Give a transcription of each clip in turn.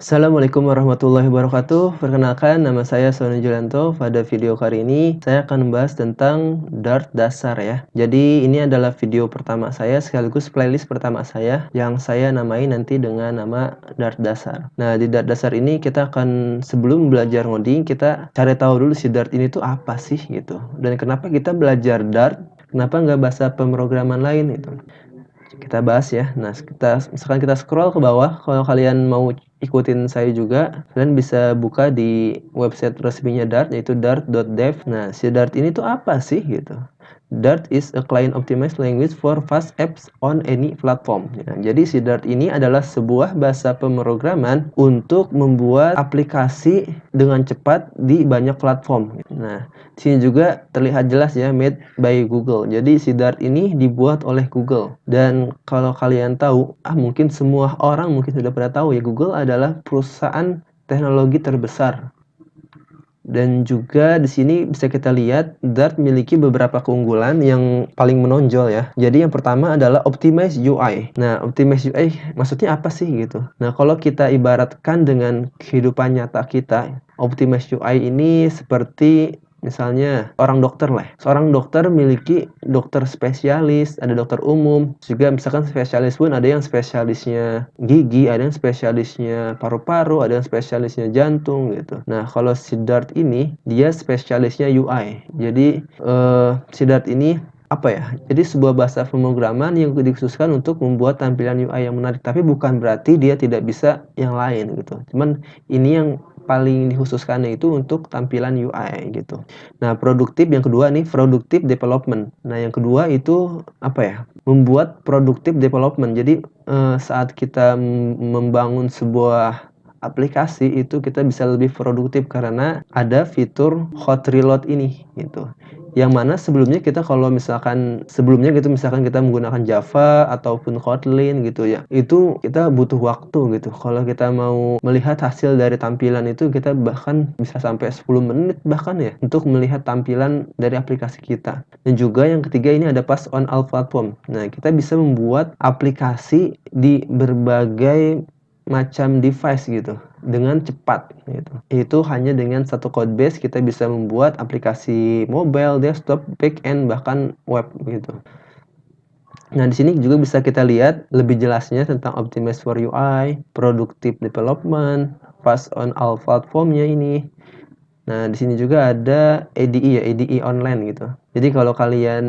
Assalamualaikum warahmatullahi wabarakatuh. Perkenalkan, nama saya Sony Julianto. Pada video kali ini, saya akan membahas tentang Dart dasar ya. Jadi, ini adalah video pertama saya sekaligus playlist pertama saya yang saya namai nanti dengan nama Dart dasar. Nah, di Dart dasar ini kita akan sebelum belajar ngoding, kita cari tahu dulu si Dart ini tuh apa sih gitu. Dan kenapa kita belajar Dart? Kenapa nggak bahasa pemrograman lain gitu? Kita bahas ya. Nah, misalkan kita scroll ke bawah, kalau kalian mau ikutin saya juga, kalian bisa buka di website resminya Dart, yaitu dart.dev. Nah, si Dart ini tuh apa sih gitu? Dart is a client optimized language for fast apps on any platform. Ya, jadi si Dart ini adalah sebuah bahasa pemrograman untuk membuat aplikasi dengan cepat di banyak platform. Nah, di sini juga terlihat jelas ya, made by Google. Jadi si Dart ini dibuat oleh Google. Dan kalau kalian tahu, mungkin semua orang mungkin sudah pada tahu ya, Google adalah perusahaan teknologi terbesar. Dan juga di sini bisa kita lihat Dart memiliki beberapa keunggulan yang paling menonjol ya. Jadi yang pertama adalah Optimize UI. Nah, Optimize UI maksudnya apa sih gitu? Nah, kalau kita ibaratkan dengan kehidupan nyata kita, Optimize UI ini seperti misalnya orang dokter lah. Seorang dokter memiliki dokter spesialis, ada dokter umum, juga misalkan spesialis pun ada yang spesialisnya gigi, ada yang spesialisnya paru-paru, ada yang spesialisnya jantung gitu. Nah, kalau si Dart ini dia spesialisnya UI. Jadi si Dart ini apa ya? Jadi sebuah bahasa pemrograman yang dikhususkan untuk membuat tampilan UI yang menarik, tapi bukan berarti dia tidak bisa yang lain gitu. Cuman ini yang paling dikhususkannya itu untuk tampilan UI gitu. Nah, produktif yang kedua nih, productive development. Nah, yang kedua itu apa ya? Membuat productive development. Jadi saat kita membangun sebuah aplikasi itu kita bisa lebih produktif karena ada fitur hot reload ini gitu. Yang mana sebelumnya kita kalau misalkan kita menggunakan Java ataupun Kotlin gitu ya, itu kita butuh waktu gitu. Kalau kita mau melihat hasil dari tampilan itu, kita bahkan bisa sampai 10 menit bahkan ya untuk melihat tampilan dari aplikasi kita. Dan juga yang ketiga ini ada pass on all platform. Nah, kita bisa membuat aplikasi di berbagai macam device gitu dengan cepat gitu. Itu hanya dengan satu code base kita bisa membuat aplikasi mobile, desktop, backend, bahkan web gitu. Nah, di sini juga bisa kita lihat lebih jelasnya tentang Optimize for UI, Productive Development, Pass on all platformnya ini. Nah, di sini juga ada ADE ya, ADE online gitu. Jadi kalau kalian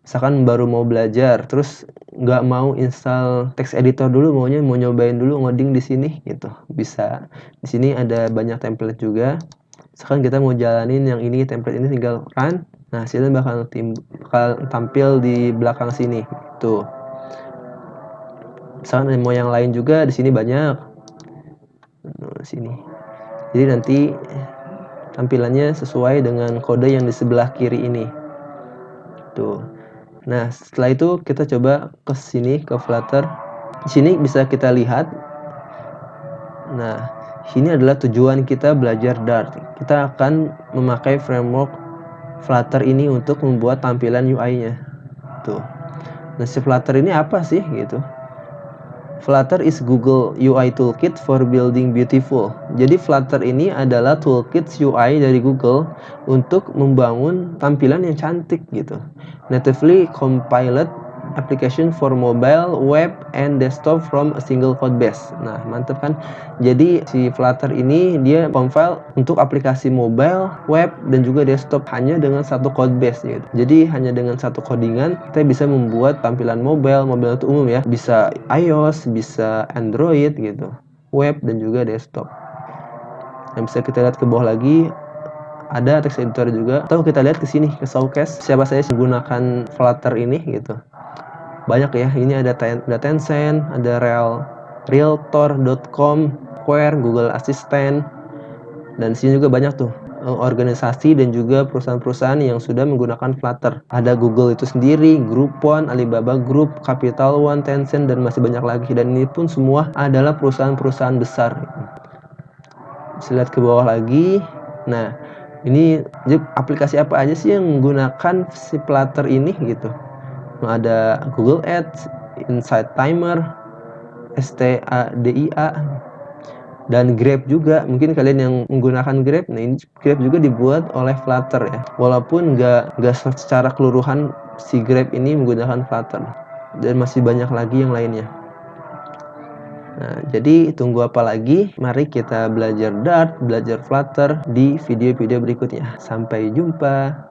misalkan baru mau belajar, terus nggak mau install text editor dulu, mau nyobain dulu ngoding di sini gitu, bisa. Di sini ada banyak template juga. Misalkan kita mau jalanin yang ini, template ini tinggal run. Nah, hasilnya bakal tampil di belakang sini. Tuh. Misalkan mau yang lain juga di sini banyak. Nah, sini. Jadi nanti tampilannya sesuai dengan kode yang di sebelah kiri ini. Tuh. Nah, setelah itu kita coba ke sini ke Flutter. Di sini bisa kita lihat. Nah, sini adalah tujuan kita belajar Dart. Kita akan memakai framework Flutter ini untuk membuat tampilan UI-nya. Tuh. Nah, si Flutter ini apa sih gitu? Flutter is Google UI Toolkit for Building Beautiful. Jadi Flutter ini adalah toolkit UI dari Google untuk membangun tampilan yang cantik gitu. Natively compiled application for mobile, web, and desktop from a single code base. Nah, mantap kan? Jadi si Flutter ini dia compile untuk aplikasi mobile, web, dan juga desktop hanya dengan satu code base gitu. Jadi hanya dengan satu codingan kita bisa membuat tampilan mobile itu umum ya. Bisa iOS, bisa Android gitu, web dan juga desktop. Yang bisa kita lihat ke bawah lagi ada text editor juga. Atau kita lihat ke sini ke showcase siapa saja menggunakan Flutter ini gitu. Banyak ya, ini ada Tencent, ada Realtor.com, Square, Google Assistant, dan sini juga banyak tuh organisasi dan juga perusahaan-perusahaan yang sudah menggunakan Flutter. Ada Google itu sendiri, Groupon, Alibaba Group, Capital One, Tencent, dan masih banyak lagi. Dan ini pun semua adalah perusahaan-perusahaan besar. Bisa lihat ke bawah lagi. Nah, ini aplikasi apa aja sih yang menggunakan si Flutter ini gitu. Ada Google Ads, Insight Timer, STADIA, Dan Grab juga, mungkin kalian yang menggunakan Grab, nah ini Grab juga dibuat oleh Flutter ya. Walaupun nggak secara keseluruhan si Grab ini menggunakan Flutter. Dan masih banyak lagi yang lainnya. Nah, jadi tunggu apa lagi? Mari kita belajar Dart, belajar Flutter di video-video berikutnya. Sampai jumpa.